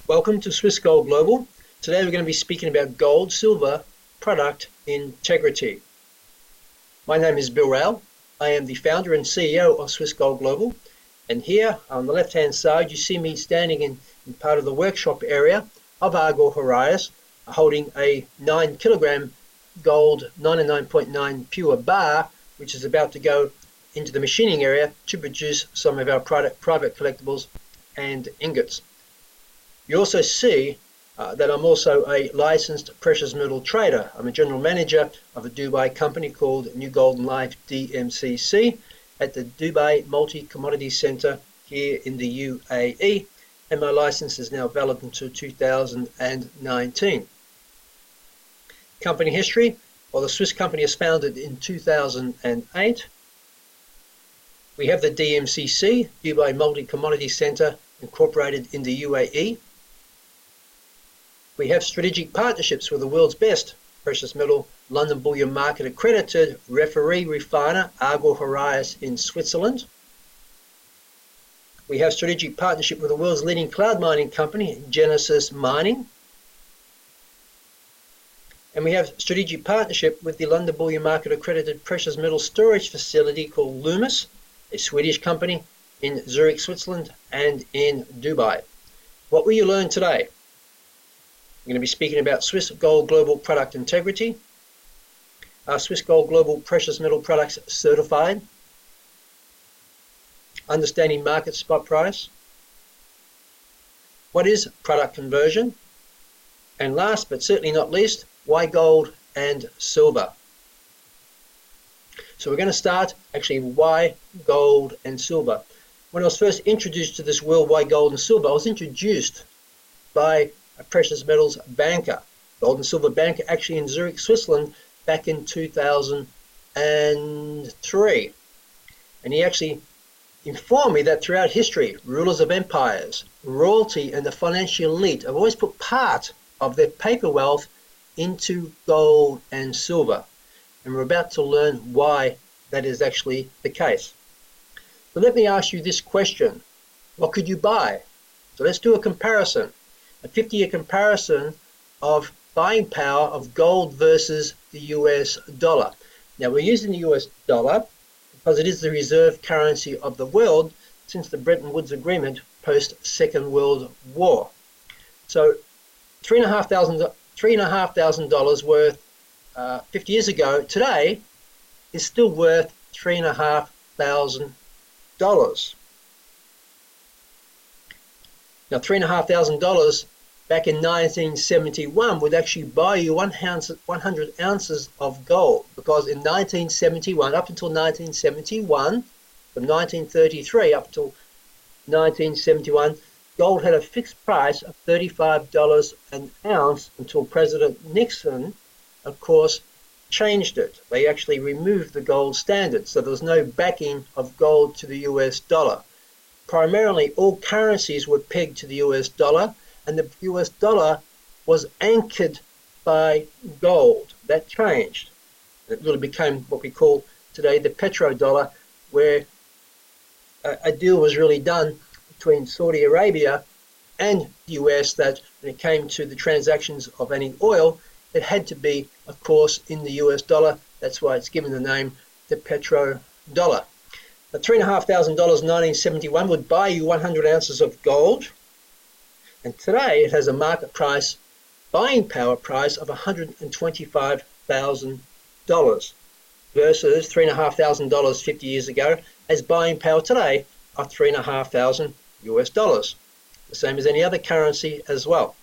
Welcome to Swiss Gold Global. Today we're going to be speaking about gold, silver, product integrity. My name is Bill Rao. I am the founder and CEO of Swiss Gold Global. And here on the left-hand side, you see me standing in part of the workshop area of Aquire, holding a 9 kilogram gold 99.9 pure bar, which is about to go into the machining area to produce some of our private collectibles and ingots. You also see that I'm also a licensed precious metal trader. I'm a general manager of a Dubai company called New Golden Life DMCC at the Dubai Multi-Commodity Center here in the UAE, and my license is now valid until 2019. Company history: well, the Swiss company was founded in 2008. We have the DMCC, Dubai Multi-Commodity Center, incorporated in the UAE. We have strategic partnerships with the world's best precious metal London Bullion Market accredited referee refiner Aquire in Switzerland. We have strategic partnership with the world's leading cloud mining company, Genesis Mining. And we have strategic partnership with the London Bullion Market accredited precious metal storage facility called Loomis, a Swedish company in Zurich, Switzerland, and in Dubai. What will you learn today? We're going to be speaking about Swiss Gold Global product integrity. Are Swiss Gold Global precious metal products certified? Understanding market spot price. What is product conversion? And last but certainly not least, why gold and silver? So we're going to start actually why gold and silver. When I was first introduced to this world, why gold and silver, I was introduced by a precious metals banker, gold and silver banker, actually in Zurich, Switzerland, back in 2003. And he actually informed me that throughout history, rulers of empires, royalty, and the financial elite have always put part of their paper wealth into gold and silver. And we're about to learn why that is actually the case. But let me ask you this question. What could you buy? So let's do a comparison. A 50-year comparison of buying power of gold versus the US dollar. Now we're using the US dollar because it is the reserve currency of the world since the Bretton Woods Agreement post Second World War. So $3,500 worth 50 years ago today is still worth $3,500. Now, $3,500 back in 1971 would actually buy you 100 ounces of gold, because in 1971, up until 1971, from 1933 up until 1971, gold had a fixed price of $35 an ounce until President Nixon, of course, changed it. They actually removed the gold standard, so there was no backing of gold to the US dollar. Primarily, all currencies were pegged to the US dollar, and the US dollar was anchored by gold. That changed. It really became what we call today the petrodollar, where a deal was really done between Saudi Arabia and the US that when it came to the transactions of any oil, it had to be, of course, in the US dollar. That's why it's given the name the petrodollar. Now, $3,500 in 1971 would buy you 100 ounces of gold, and today it has a market price, buying power price of $125,000 versus $3,500 50 years ago as buying power today of $3,500 US dollars. The same as any other currency as well.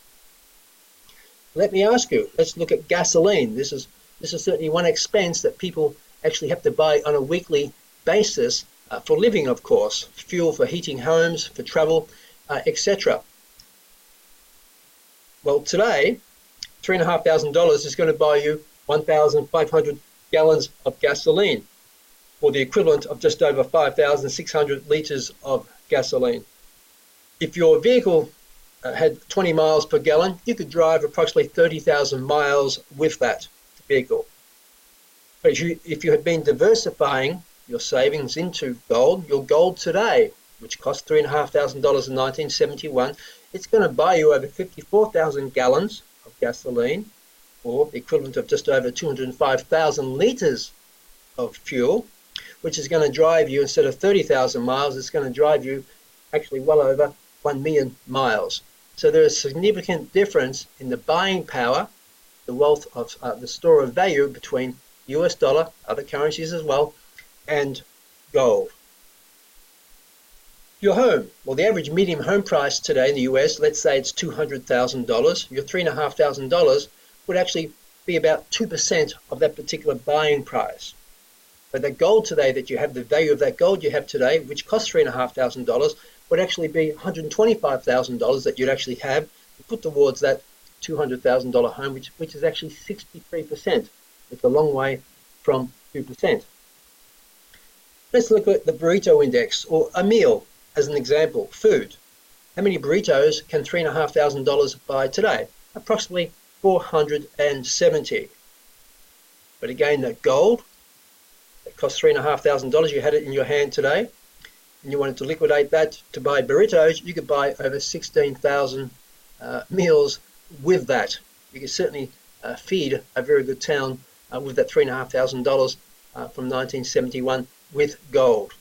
Let me ask you, let's look at gasoline. This is certainly one expense that people actually have to buy on a weekly basis for living, of course, fuel for heating homes, for travel, etc. Well, today, $3,500 is going to buy you 1,500 gallons of gasoline, or the equivalent of just over 5,600 liters of gasoline. If your vehicle had 20 miles per gallon, you could drive approximately 30,000 miles with that vehicle. But if you had been diversifying your savings into gold, your gold today which cost $3,500 in 1971, it's going to buy you over 54,000 gallons of gasoline, or the equivalent of just over 205,000 litres of fuel, which is going to drive you, instead of 30,000 miles, it's going to drive you actually well over 1 million miles. So there is a significant difference in the buying power, the wealth of the store of value between US dollar, other currencies as well, and gold. Your home, well, the average median home price today in the US, let's say it's $200,000, your $3,500 would actually be about 2% of that particular buying price. But the gold today that you have, the value of that gold you have today, which costs $3,500, would actually be $125,000 that you'd actually have to put towards that $200,000 home, which is actually 63%. It's a long way from 2%. Let's look at the burrito index, or a meal as an example. Food. How many burritos can $3,500 buy today? Approximately 470. But again, that gold that cost $3,500, you had it in your hand today, and you wanted to liquidate that to buy burritos, you could buy over 16,000 meals with that. You could certainly feed a very good town with that $3,500 from 1971 with gold.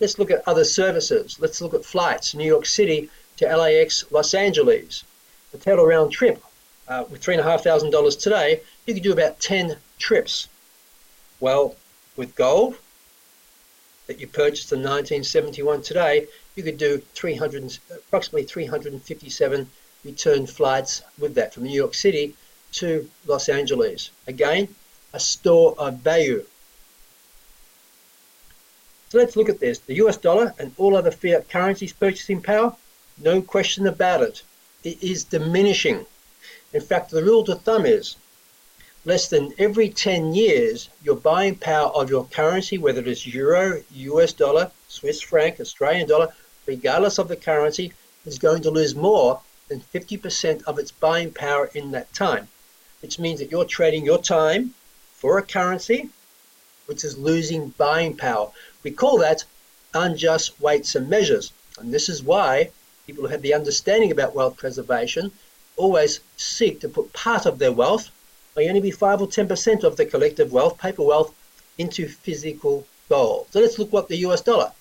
Let's look at other services. Let's look at flights. New York City to LAX, Los Angeles. The total round trip with $3,500 today, you could do about 10 trips. Well, with gold that you purchased in 1971 today, you could do approximately 357 return flights with that from New York City to Los Angeles. Again, a store of value. So let's look at this. The US dollar and all other fiat currencies purchasing power, no question about it. It is diminishing. In fact, the rule of thumb is less than every 10 years, your buying power of your currency, whether it is euro, US dollar, Swiss franc, Australian dollar, regardless of the currency, is going to lose more than 50% of its buying power in that time, which means that you're trading your time for a currency which is losing buying power. We call that unjust weights and measures. And this is why people who have the understanding about wealth preservation always seek to put part of their wealth, may only be 5 or 10% of the collective wealth, paper wealth, into physical gold. So let's look at the US dollar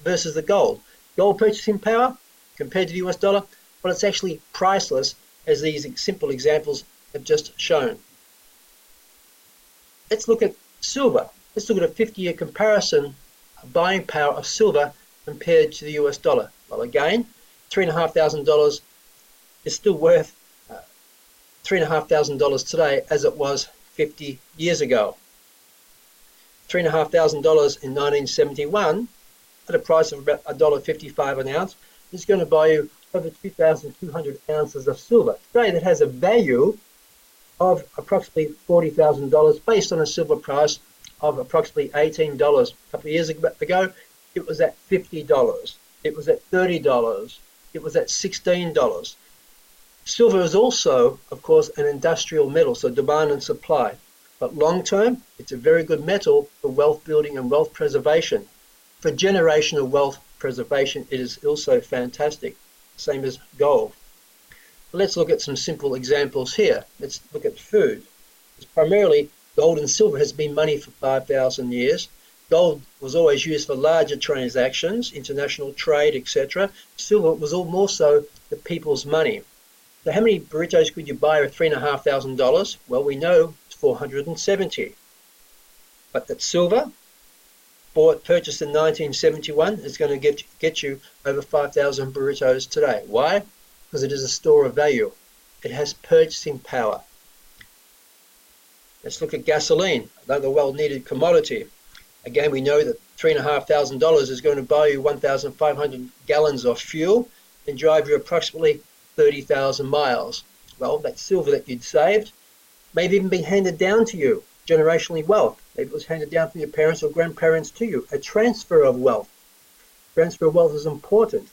versus the gold. Gold purchasing power compared to the US dollar, well, it's actually priceless, as these simple examples have just shown. Let's look at silver. Let's look at a 50-year comparison of buying power of silver compared to the US dollar. Well, again, $3,500 is still worth $3,500 today as it was 50 years ago. $3,500 in 1971 at a price of about $1.55 an ounce is going to buy you over 2,200 ounces of silver. Today that has a value of approximately $40,000 based on a silver price of approximately $18. A couple of years ago, it was at $50. It was at $30. It was at $16. Silver is also, of course, an industrial metal, so demand and supply. But long term, it's a very good metal for wealth building and wealth preservation. For generational wealth preservation, it is also fantastic, same as gold. Let's look at some simple examples here. Let's look at food. It's primarily gold and silver has been money for 5,000 years. Gold was always used for larger transactions, international trade, etc. Silver was all more so the people's money. So how many burritos could you buy with $3,500? Well, we know it's 470. But that silver, purchased in 1971, is going to get you over 5,000 burritos today. Why? Because it is a store of value. It has purchasing power. Let's look at gasoline, another well-needed commodity. Again, we know that $3,500 is going to buy you 1,500 gallons of fuel and drive you approximately 30,000 miles. Well, that silver that you'd saved may have even been handed down to you, generationally wealth. Maybe it was handed down from your parents or grandparents to you, a transfer of wealth. Transfer of wealth is important.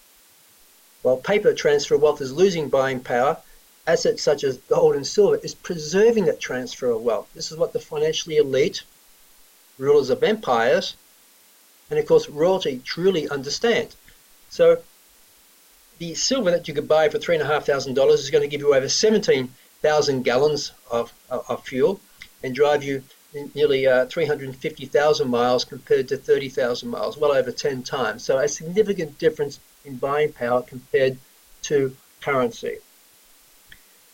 While paper transfer of wealth is losing buying power, assets such as gold and silver is preserving that transfer of wealth. This is what the financially elite, rulers of empires, and of course royalty truly understand. So the silver that you could buy for $3,500 is going to give you over 17,000 gallons of fuel and drive you nearly 350,000 miles compared to 30,000 miles, well over 10 times. So a significant difference in buying power compared to currency.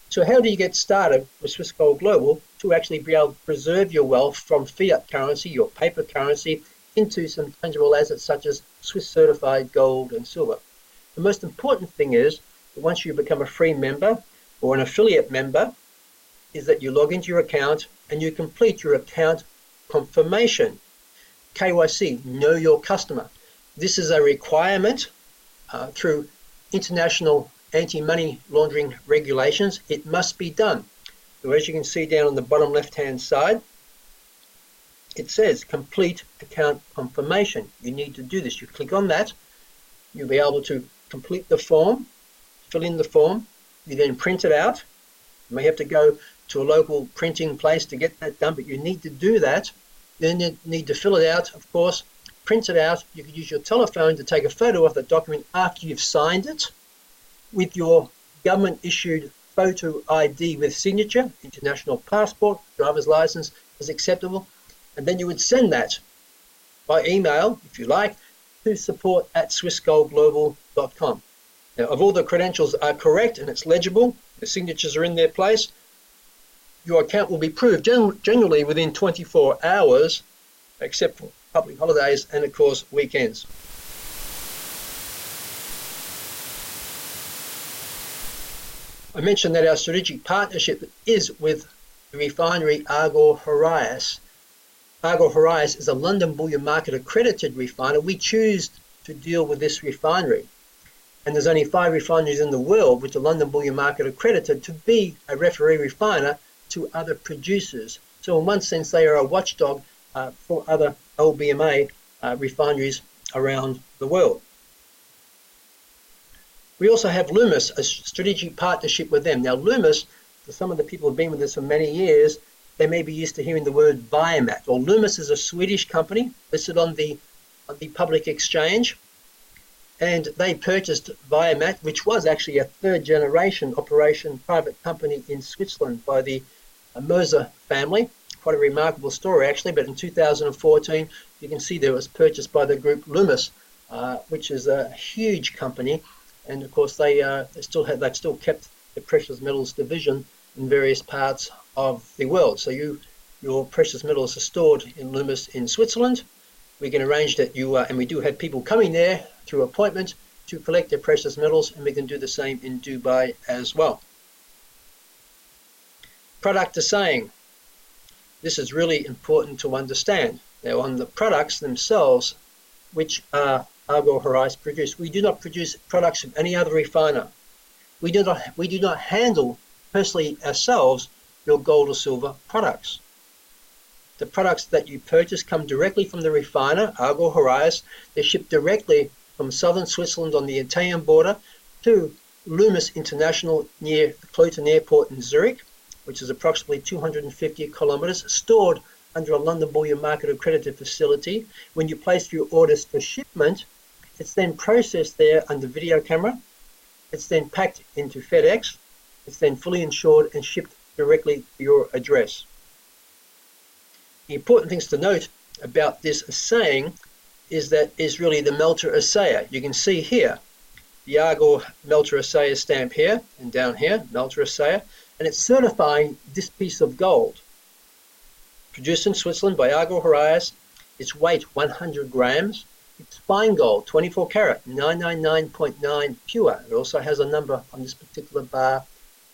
So how do you get started with Swiss Gold Global to actually be able to preserve your wealth from fiat currency, your paper currency, into some tangible assets such as Swiss certified gold and silver? The most important thing is that once you become a free member or an affiliate member, is that you log into your account and you complete your account confirmation. KYC, know your customer. This is a requirement through international anti-money laundering regulations. It must be done. So as you can see down on the bottom left-hand side, it says complete account confirmation. You need to do this. You click on that, you'll be able to complete the form, fill in the form, you then print it out. You may have to go to a local printing place to get that done, but you need to do that. Then you need to fill it out, of course, print it out. You could use your telephone to take a photo of the document after you've signed it with your government-issued photo ID with signature. International passport, driver's license is acceptable. And then you would send that by email, if you like, to support@swissgoldglobal.com. Now, if all the credentials are correct and it's legible, the signatures are in their place, your account will be approved generally within 24 hours, except for public holidays and, of course, weekends. I mentioned that our strategic partnership is with the refinery Aquire. Aquire is a London Bullion Market accredited refiner. We choose to deal with this refinery. And there's only 5 refineries in the world which are London Bullion Market accredited to be a referee refiner to other producers. So in one sense, they are a watchdog for other LBMA refineries around the world. We also have Loomis, a strategic partnership with them. Now Loomis, for some of the people who have been with us for many years, they may be used to hearing the word Viamat. Well, Loomis is a Swedish company listed on the public exchange, and they purchased Viamat, which was actually a 3rd generation operation private company in Switzerland by the Moser family. Quite a remarkable story actually, but in 2014 you can see there it was purchased by the group Loomis, which is a huge company, and of course they've still kept the precious metals division in various parts of the world. So your precious metals are stored in Loomis in Switzerland. We can arrange that and we do have people coming there through appointment to collect their precious metals, and we can do the same in Dubai as well. Product assaying. This is really important to understand. Now on the products themselves, which Aquire produce, we do not produce products of any other refiner. We do not handle personally ourselves your gold or silver products. The products that you purchase come directly from the refiner, Aquire. They're shipped directly from southern Switzerland on the Italian border to Loomis International near the Cloten Airport in Zurich, which is approximately 250 kilometers, stored under a London Bullion Market accredited facility. When you place your orders for shipment, it's then processed there under video camera. It's then packed into FedEx. It's then fully insured and shipped directly to your address. The important things to note about this assaying is really the melter assayer. You can see here the Aquire melter assayer stamp here and down here, melter assayer, and it's certifying this piece of gold. Produced in Switzerland by Aquire, its weight 100 grams, it's fine gold, 24 karat, 999.9 pure. It also has a number on this particular bar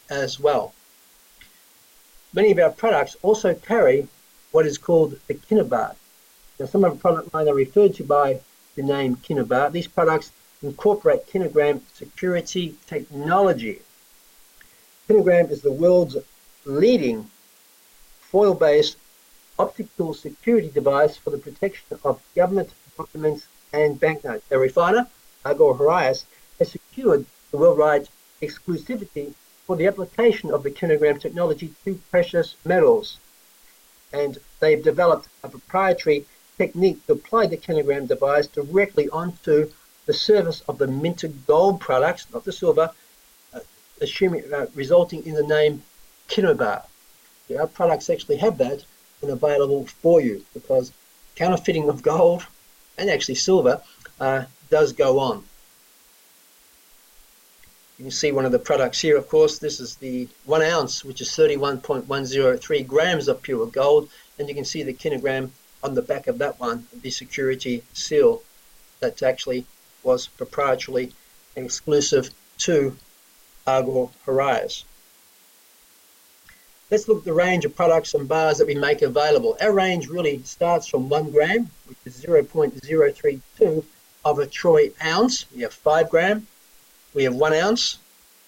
as well. Many of our products also carry what is called the Kinnebar. Now, some of the product line are referred to by the name Kinnebar. These products incorporate Kinnegram security technology. Kinnegram is the world's leading foil-based optical security device for the protection of government documents and banknotes. The refiner, Aquire, has secured the worldwide exclusivity for the application of the Kinnegram technology to precious metals. And they've developed a proprietary technique to apply the kinogram device directly onto the surface of the minted gold products, not the silver, resulting in the name Kinobar. Our products actually have that and available for you, because counterfeiting of gold and actually silver does go on. You can see one of the products here, of course. This is the 1 ounce, which is 31.103 grams of pure gold, and you can see the kinogram on the back of that one, the security seal that actually was proprietarily exclusive to Aquire. Let's look at the range of products and bars that we make available. Our range really starts from 1 gram, which is 0.032 of a troy ounce. We have 5 gram, we have 1 ounce,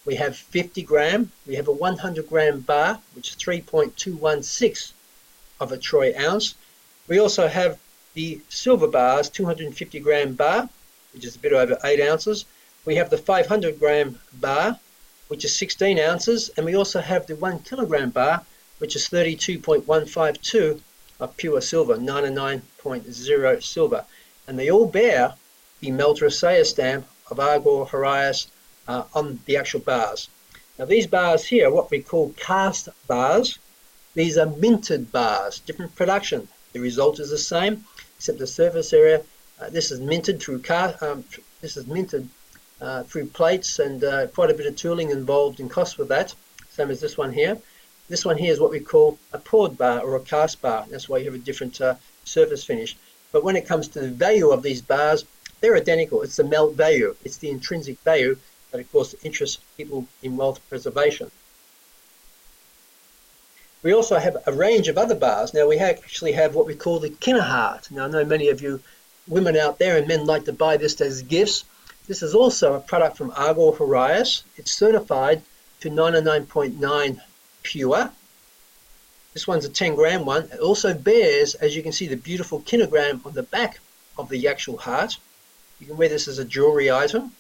we have 50 gram, we have a 100 gram bar, which is 3.216 of a troy ounce. We also have the silver bars, 250 gram bar, which is a bit over 8 ounces. We have the 500 gram bar, which is 16 ounces, and we also have the 1 kilogram bar, which is 32.152 of pure silver, 99.0 silver. And they all bear the Melter Assaya stamp of Aquire on the actual bars. Now these bars here are what we call cast bars. These are minted bars, different production. The result is the same, except the surface area. This is minted through through plates, and quite a bit of tooling involved in cost with that, same as this one here. This one here is what we call a poured bar or a cast bar. That's why you have a different surface finish. But when it comes to the value of these bars, they're identical. It's the melt value. It's the intrinsic value that, of course, interests people in wealth preservation. We also have a range of other bars. Now, we actually have what we call the Kinoheart. Now, I know many of you women out there and men like to buy this as gifts. This is also a product from Aquire. It's certified to 99.9 pure. This one's a 10 gram one. It also bears, as you can see, the beautiful kinogram on the back of the actual heart. You can wear this as a jewelry item,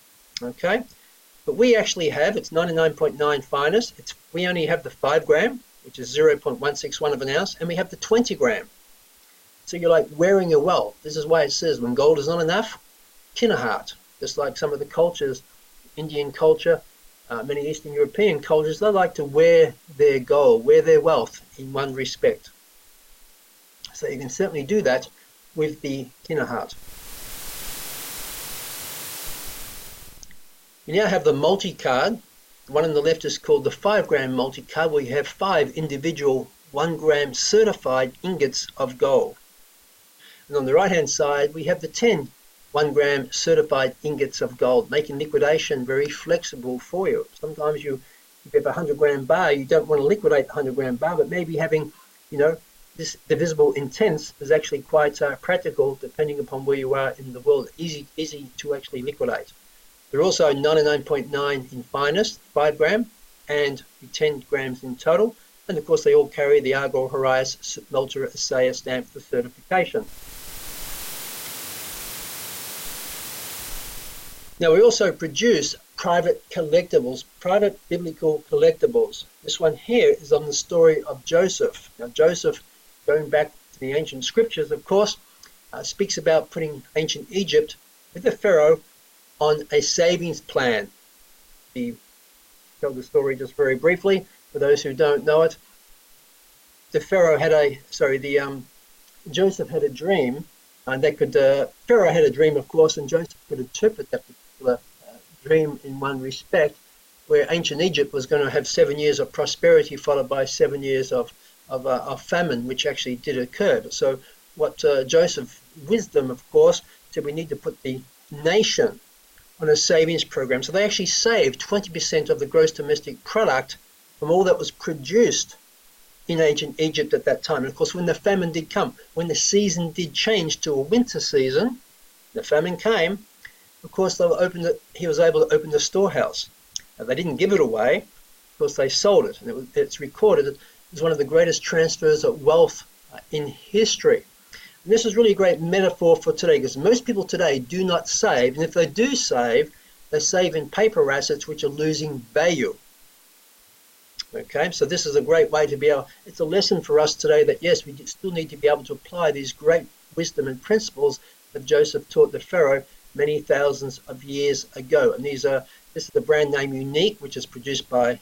okay? But we actually have, it's 99.9 finest. We only have the 5 gram, which is 0.161 of an ounce, and we have the 20 gram. So you're like wearing your wealth. This is why it says when gold is not enough, Kinoheart. Just like some of the cultures, Indian culture, many Eastern European cultures, they like to wear their gold, wear their wealth in one respect. So you can certainly do that with the Kinoheart. We now have the multi-card. The one on the left is called the 5 gram multi-card, where you have 5 individual 1 gram certified ingots of gold. And on the right hand side, we have the 10 1 gram certified ingots of gold, making liquidation very flexible for you. Sometimes if you have a 100 gram bar, you don't want to liquidate the 100 gram bar, but maybe having, this divisible intents is actually quite practical depending upon where you are in the world. Easy to actually liquidate. They're also 99.9 in finest, 5 gram, and 10 grams in total. And of course, they all carry the Aquire Melter Assaya stamp for certification. Now, we also produce private collectibles, private biblical collectibles. This one here is on the story of Joseph. Now, Joseph, going back to the ancient scriptures, of course, speaks about putting ancient Egypt with the Pharaoh on a savings plan. Tell the story just very briefly for those who don't know it. Joseph had a dream, and Pharaoh had a dream, of course, and Joseph could interpret that particular dream in one respect, where ancient Egypt was going to have 7 years of prosperity followed by 7 years of famine, which actually did occur. So what Joseph's wisdom, of course, said we need to put the nation on a savings program. So they actually saved 20% of the gross domestic product from all that was produced in ancient Egypt at that time. And of course, when the famine did come, when the season did change to a winter season, the famine came, of course, he was able to open the storehouse. Now, they didn't give it away. Of course, they sold it. And it's recorded as one of the greatest transfers of wealth in history. And this is really a great metaphor for today, because most people today do not save. And if they do save, they save in paper assets which are losing value. Okay, so this is a great way to be able, it's a lesson for us today that yes, we still need to be able to apply these great wisdom and principles that Joseph taught the Pharaoh many thousands of years ago. And this is the brand name Unique, which is produced by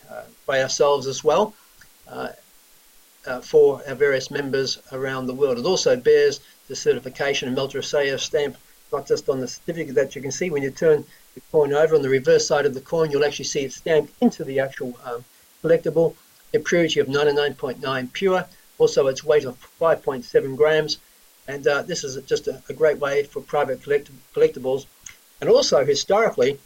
ourselves as well, for our various members around the world. It also bears the certification and Meltroseo stamp, not just on the certificate that you can see. When you turn the coin over on the reverse side of the coin, you'll actually see it stamped into the actual collectible. A purity of 99.9 pure, also its weight of 5.7 grams, and this is just a great way for private collectibles. And also historically,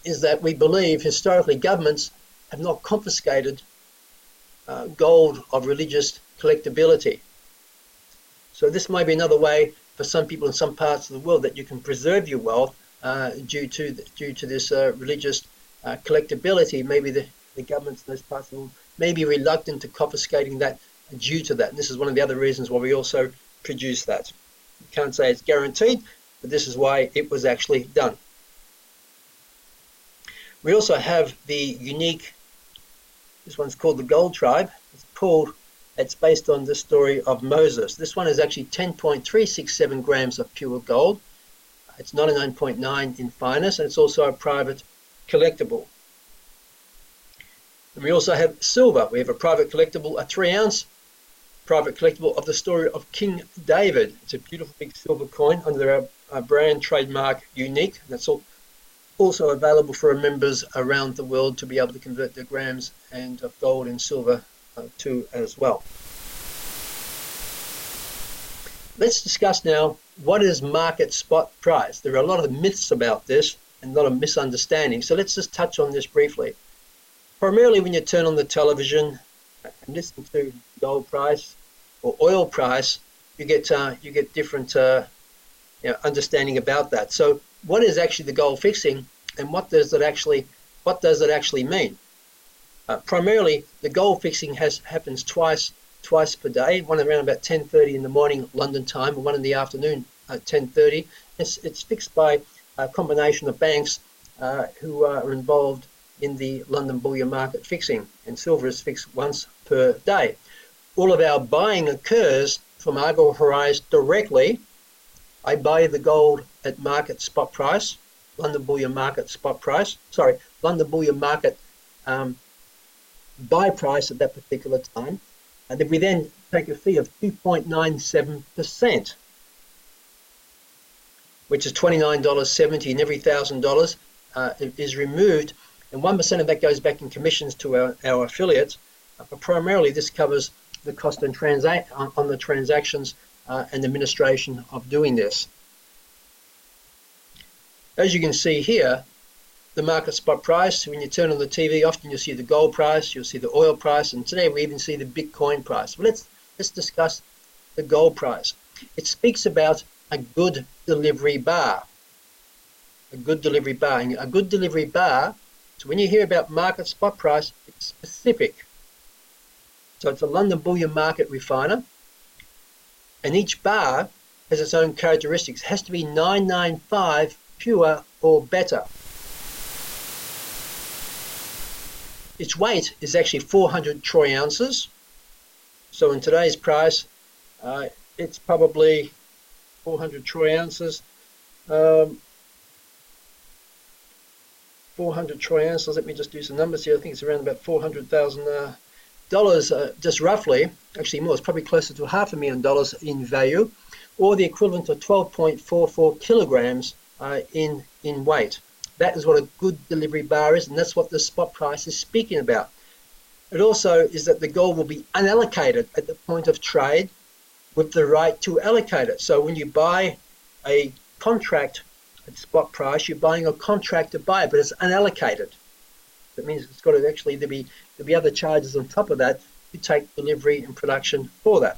is that we believe historically governments have not confiscated gold of religious collectability. So this might be another way for some people in some parts of the world that you can preserve your wealth due to this religious collectability. Maybe the governments in those parts of the world may be reluctant to confiscating that due to that. And this is one of the other reasons why we also produce that. You can't say it's guaranteed, but this is why it was actually done. We also have the unique, this one's called the Gold Tribe. It's based on the story of Moses. This one is actually 10.367 grams of pure gold. It's 99.9 in fineness, and it's also a private collectible. And we also have silver. We have a private collectible, a 3-ounce private collectible of the story of King David. It's a beautiful big silver coin under our brand trademark Unique. That's also available for our members around the world to be able to convert their grams and of gold and silver to as well. Let's discuss now what is market spot price. There are a lot of myths about this and a lot of misunderstandings. So let's just touch on this briefly. Primarily when you turn on the television and listen to gold price or oil price, you get different understanding about that. So what is actually the gold fixing, and what does it actually mean? Primarily, the gold fixing happens twice per day. One around about 10:30 in the morning London time, and one in the afternoon at 10:30. It's fixed by a combination of banks who are involved in the London bullion market fixing, and silver is fixed once per day. All of our buying occurs from Argo Horizon directly. I buy the gold at market spot price, London bullion market spot price. Sorry, London bullion market buy price at that particular time. And then we then take a fee of 2.97%, which is $29.70, and every $1,000 is removed, and 1% of that goes back in commissions to our affiliates. But primarily, this covers the cost on the transactions and administration of doing this. As you can see here, the market spot price, when you turn on the TV, often you'll see the gold price, you'll see the oil price, and today we even see the Bitcoin price. Well, let's discuss the gold price. It speaks about a good delivery bar. A good delivery bar. And a good delivery bar, so when you hear about market spot price, it's specific. So it's a London bullion market refiner, and each bar has its own characteristics. It has to be 995 pure or better. Its weight is actually 400 troy ounces. So in today's price, it's probably 400 troy ounces. 400 troy ounces, let me just do some numbers here. I think it's around about $400,000, just roughly. Actually more, it's probably closer to $500,000 in value, or the equivalent of 12.44 kilograms in weight. That is what a good delivery bar is, and that's what the spot price is speaking about. It also is that the gold will be unallocated at the point of trade with the right to allocate it. So when you buy a contract at spot price, you're buying a contract to buy it, but it's unallocated. That means it's got to actually there'll be other charges on top of that to take delivery and production for that.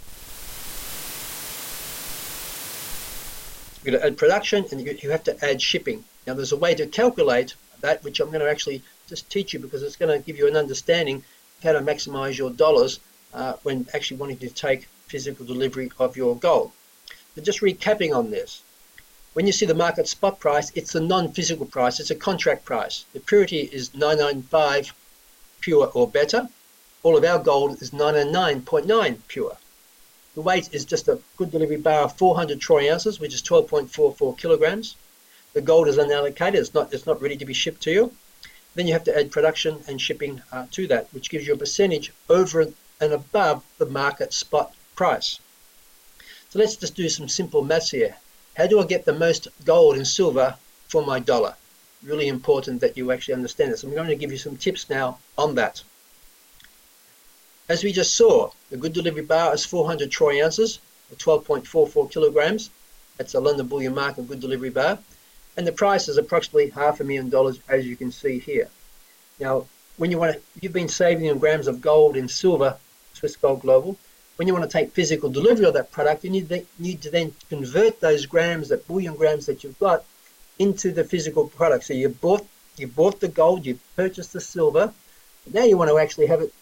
You're going to add production, and you have to add shipping. Now there's a way to calculate that, which I'm going to actually just teach you, because it's going to give you an understanding of how to maximize your dollars when actually wanting to take physical delivery of your gold. But just recapping on this, when you see the market spot price, it's a non-physical price, it's a contract price. The purity is 995 pure or better. All of our gold is 99.9 pure. The weight is just a good delivery bar of 400 troy ounces, which is 12.44 kilograms. The gold is unallocated, it's not ready to be shipped to you. Then you have to add production and shipping to that, which gives you a percentage over and above the market spot price. So let's just do some simple maths here. How do I get the most gold and silver for my dollar? Really important that you actually understand this. I'm going to give you some tips now on that. As we just saw, the good delivery bar is 400 troy ounces, or 12.44 kilograms. That's a London bullion market good delivery bar. And the price is approximately $500,000, as you can see here. Now, when you've been saving in grams of gold and silver, Swiss Gold Global, when you want to take physical delivery of that product, you need to then convert those grams, that bullion grams that you've got, into the physical product. So you bought the gold, you purchased the silver, but now you want to actually have it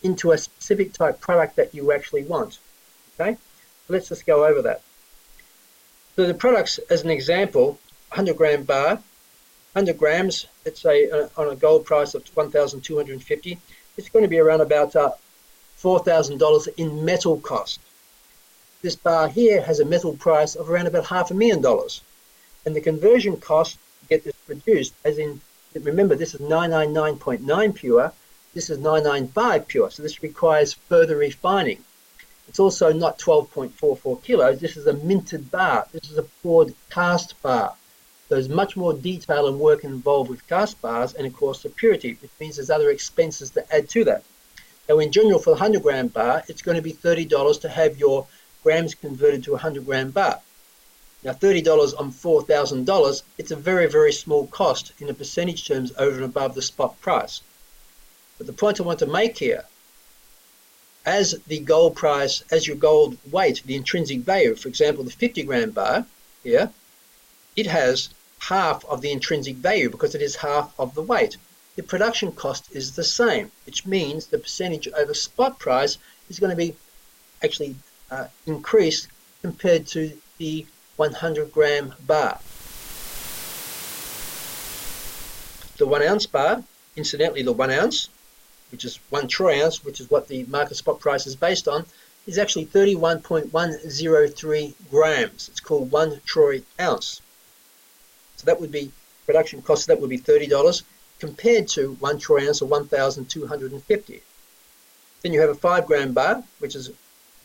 into a specific type product that you actually want. Okay, so let's just go over that. So the products, as an example, 100 gram bar, 100 grams, let's say on a gold price of 1,250, it's going to be around about $4,000 in metal cost. This bar here has a metal price of around about $500,000, and the conversion cost to get this produced, as in, remember, this is 999.9 pure, this is 995 pure, so this requires further refining. It's also not 12.44 kilos, this is a minted bar, this is a poured cast bar. There's much more detail and work involved with cast bars, and of course the purity, which means there's other expenses to add to that. Now in general, for the 100 gram bar, it's going to be $30 to have your grams converted to a 100 gram bar. Now $30 on $4,000, it's a very, very small cost in the percentage terms over and above the spot price. But the point I want to make here, as the gold price, as your gold weight, the intrinsic value, for example, the 50 gram bar here, it has half of the intrinsic value because it is half of the weight. The production cost is the same, which means the percentage over spot price is going to be actually increased compared to the 100 gram bar. The 1 ounce bar, incidentally, the 1 ounce, which is 1 troy ounce, which is what the market spot price is based on, is actually 31.103 grams. It's called 1 troy ounce. So that would be production cost, that would be $30 compared to 1 troy ounce or 1,250. Then you have a 5 gram bar, which is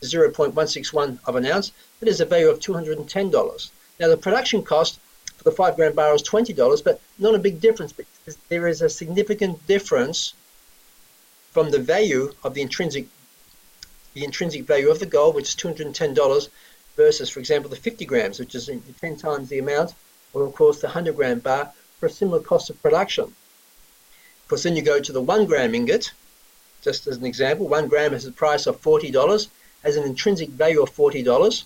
0.161 of an ounce. That is a value of $210. Now the production cost for the 5 gram bar is $20, but not a big difference, because there is a significant difference from the value of the intrinsic value of the gold, which is $210, versus, for example, the 50 grams, which is 10 times the amount, or of course the 100 gram bar for a similar cost of production. Of course, then you go to the 1 gram ingot, just as an example. 1 gram has a price of $40, has an intrinsic value of $40,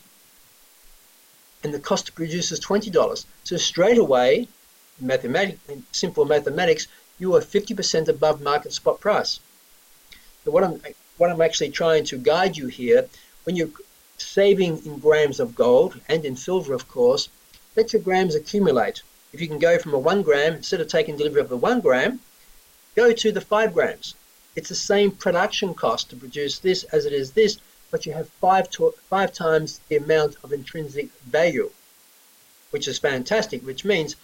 and the cost to produce is $20. So straight away, simple mathematics, you are 50% above market spot price. So what I'm actually trying to guide you here, when you're saving in grams of gold and in silver, of course, let your grams accumulate. If you can go from a 1 gram, instead of taking delivery of the 1 gram, go to the 5 grams. It's the same production cost to produce this as it is this, but you have 5 times the amount of intrinsic value, which is fantastic, which means,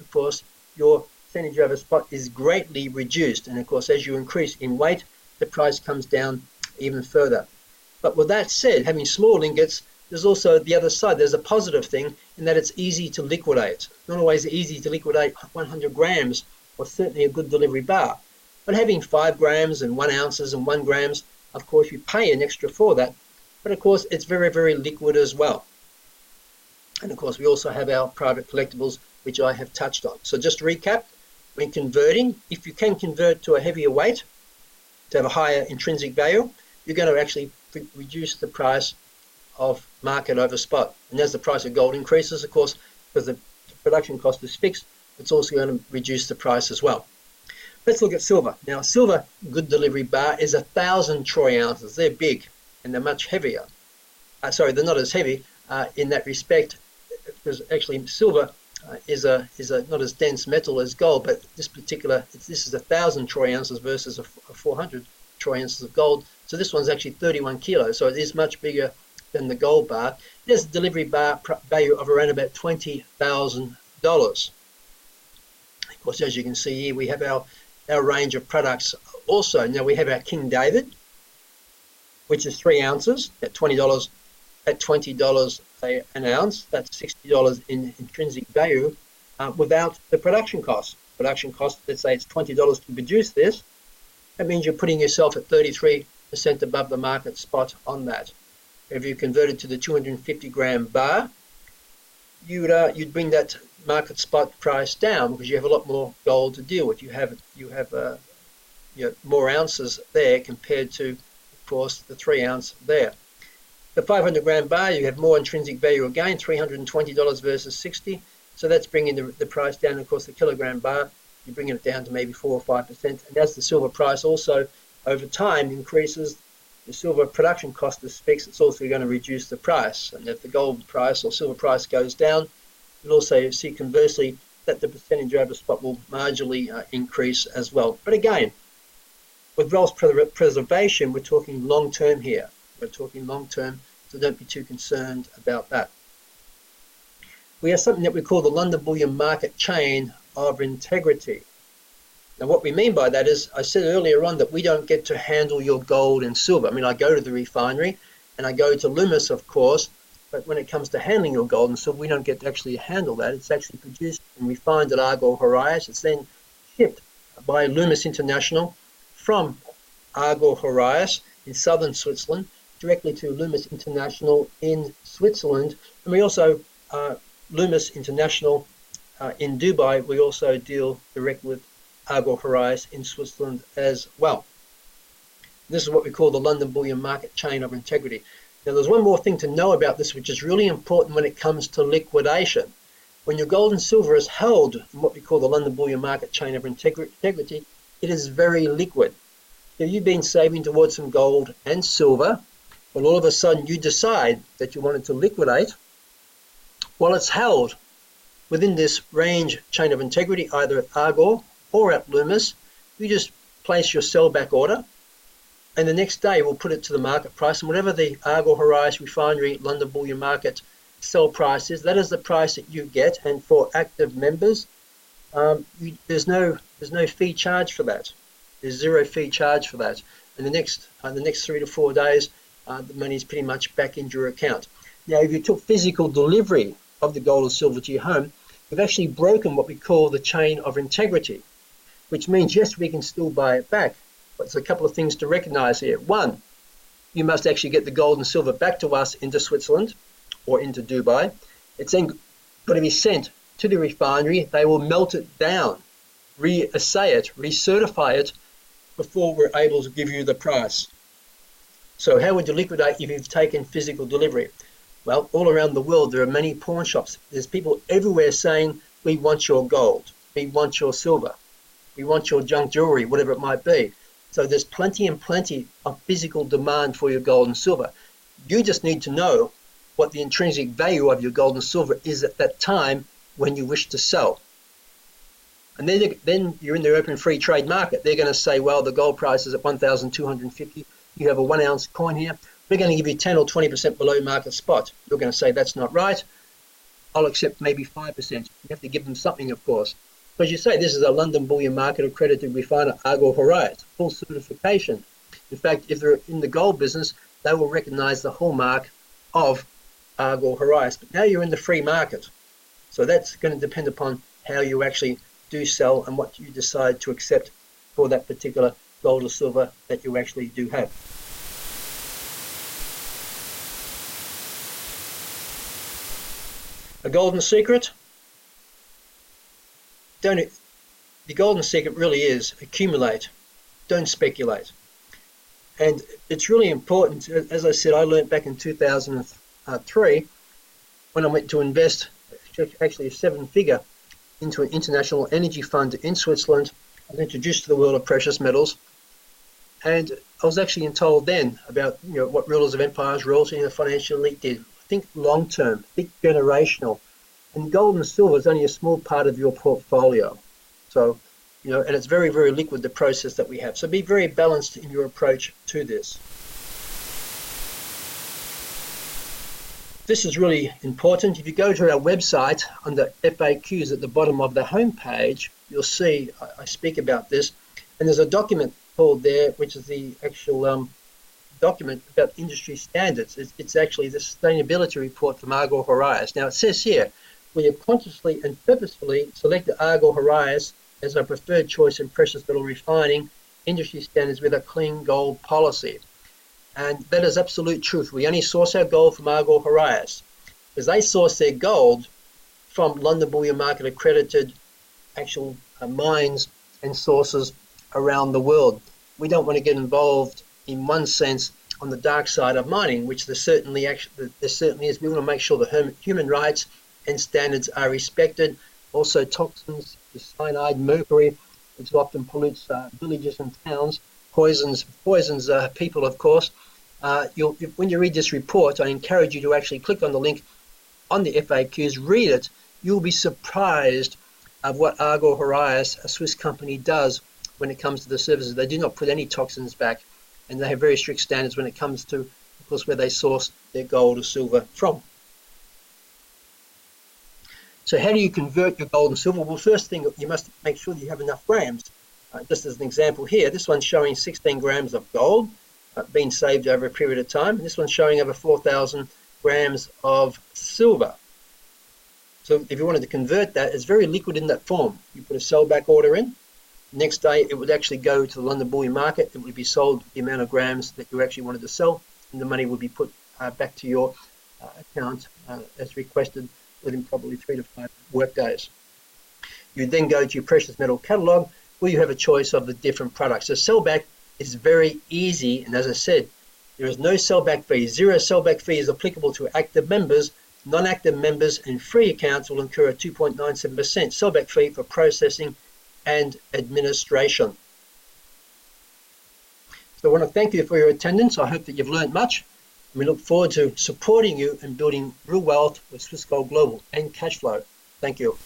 of course, your percentage over spot is greatly reduced. And of course, as you increase in weight, the price comes down even further. But with that said, having small ingots, there's also the other side. There's a positive thing in that it's easy to liquidate. Not always easy to liquidate 100 grams, or certainly a good delivery bar. But having 5 grams and 1 ounces and 1 grams, of course, you pay an extra for that. But of course, it's very, very liquid as well. And of course, we also have our private collectibles, which I have touched on. So just to recap, when converting, if you can convert to a heavier weight, to have a higher intrinsic value, you're going to actually reduce the price of market over spot. And as the price of gold increases, of course, because the production cost is fixed, it's also going to reduce the price as well. Let's look at silver. Now, silver good delivery bar is 1,000 troy ounces. They're big and they're much heavier. Sorry, they're not as heavy in that respect, because actually silver is a not as dense metal as gold, but this is 1,000 troy ounces versus a 400 troy ounces of gold. So this one's actually 31 kilos, so it is much bigger than the gold bar. It has a delivery bar value of around about $20,000. Of course, as you can see here, we have our range of products also. Now we have our King David, which is 3 ounces at $20 an ounce. That's $60 in intrinsic value without the production cost. Production cost, let's say it's $20 to produce this. That means you're putting yourself at 33% above the market spot on that. If you converted to the 250 gram bar, you'd bring that market spot price down because you have a lot more gold to deal with. You have more ounces there compared to, of course, the 3 ounce there. The 500 gram bar, you have more intrinsic value again, $320 versus $60. So that's bringing the price down. Of course, the kilogram bar, you're bringing it down to maybe 4 or 5%. And as the silver price also over time increases, the silver production cost of specs, it's also going to reduce the price. And if the gold price or silver price goes down, you'll also see conversely that the percentage over spot will marginally increase as well. But again, with wealth preservation, we're talking long term here. We're talking long term, so don't be too concerned about that. We have something that we call the London Bullion Market Chain of Integrity. Now what we mean by that is, I said earlier on that we don't get to handle your gold and silver. I mean, I go to the refinery and I go to Loomis, of course, but when it comes to handling your gold and silver, we don't get to actually handle that. It's actually produced and refined at Argor Horizon. It's then shipped by Loomis International from Argor Horizon in southern Switzerland directly to Loomis International in Switzerland. And we also, Loomis International in Dubai, we also deal directly with Argor Horizon in Switzerland as well. This is what we call the London Bullion Market Chain of Integrity. Now there's one more thing to know about this, which is really important when it comes to liquidation. When your gold and silver is held in what we call the London Bullion Market Chain of Integrity, it is very liquid. So you've been saving towards some gold and silver, but all of a sudden you decide that you wanted to liquidate. While it's held within this range chain of integrity, either at Argor or at Loomis, you just place your sell back order, and the next day we'll put it to the market price, and whatever the Argor Horizon Refinery London Bullion Market sell price is, that is the price that you get. And for active members, there's no fee charge for that. There's zero fee charge for that. And the next 3 to 4 days, the money is pretty much back into your account. Now, if you took physical delivery of the gold or silver to your home, we've actually broken what we call the chain of integrity, which means, yes, we can still buy it back, but there's a couple of things to recognize here. One, you must actually get the gold and silver back to us into Switzerland or into Dubai. It's then got to be sent to the refinery. They will melt it down, reassay it, recertify it before we're able to give you the price. So how would you liquidate if you've taken physical delivery? Well, all around the world, there are many pawn shops. There's people everywhere saying, we want your gold, we want your silver, we want your junk jewelry, whatever it might be. So there's plenty and plenty of physical demand for your gold and silver. You just need to know what the intrinsic value of your gold and silver is at that time when you wish to sell. And then you're in the open free trade market. They're going to say, well, the gold price is at 1,250. You have a 1 ounce coin here. We're going to give you 10 or 20% below market spot. You're going to say, that's not right. I'll accept maybe 5%. You have to give them something, of course. Because you say, this is a London Bullion Market accredited refiner, Argor Horizon, full certification. In fact, if they're in the gold business, they will recognize the hallmark of Argor Horizon. But now you're in the free market. So that's going to depend upon how you actually do sell and what you decide to accept for that particular gold or silver that you actually do have. A golden secret? The golden secret really is accumulate, don't speculate. And it's really important, as I said, I learned back in 2003 when I went to invest actually a 7-figure into an international energy fund in Switzerland. I was introduced to the world of precious metals, and I was actually told then about what rulers of empires, royalty, and the financial elite did. Think long term, think generational. And gold and silver is only a small part of your portfolio. So, and it's very, very liquid, the process that we have. So be very balanced in your approach to this. This is really important. If you go to our website under FAQs at the bottom of the homepage, you'll see I speak about this. And there's a document called there, which is the actual document about industry standards. It's actually the sustainability report from Aquire Horizon. Now it says here, we have consciously and purposefully selected Aquire Horizon as our preferred choice in precious metal refining industry standards with a clean gold policy. And that is absolute truth. We only source our gold from Aquire Horizon, because they source their gold from London Bullion Market accredited actual mines and sources around the world. We don't want to get involved in one sense on the dark side of mining, which there certainly is. We want to make sure the human rights and standards are respected. Also toxins, the cyanide, mercury, which often pollutes villages and towns, poisons people, of course. When you read this report, I encourage you to actually click on the link on the FAQs, read it. You'll be surprised of what Aquire Horizon, a Swiss company, does when it comes to the services. They do not put any toxins back, and they have very strict standards when it comes to, of course, where they source their gold or silver from. So how do you convert your gold and silver? Well, first thing, you must make sure that you have enough grams. Just as an example here, this one's showing 16 grams of gold being saved over a period of time. And this one's showing over 4,000 grams of silver. So if you wanted to convert that, it's very liquid in that form. You put a sell back order in. Next day, it would actually go to the London Bullion Market. It would be sold the amount of grams that you actually wanted to sell, and the money would be put back to your account as requested within probably 3 to 5 work days. You then go to your precious metal catalog, where you have a choice of the different products. So sellback is very easy, and as I said, there is no sellback fee. Zero sellback fee is applicable to active members. Non-active members and free accounts will incur a 2.97% sellback fee for processing and administration. So I want to thank you for your attendance. I hope that you've learned much. And we look forward to supporting you in building real wealth with Swiss Gold Global and cash flow. Thank you.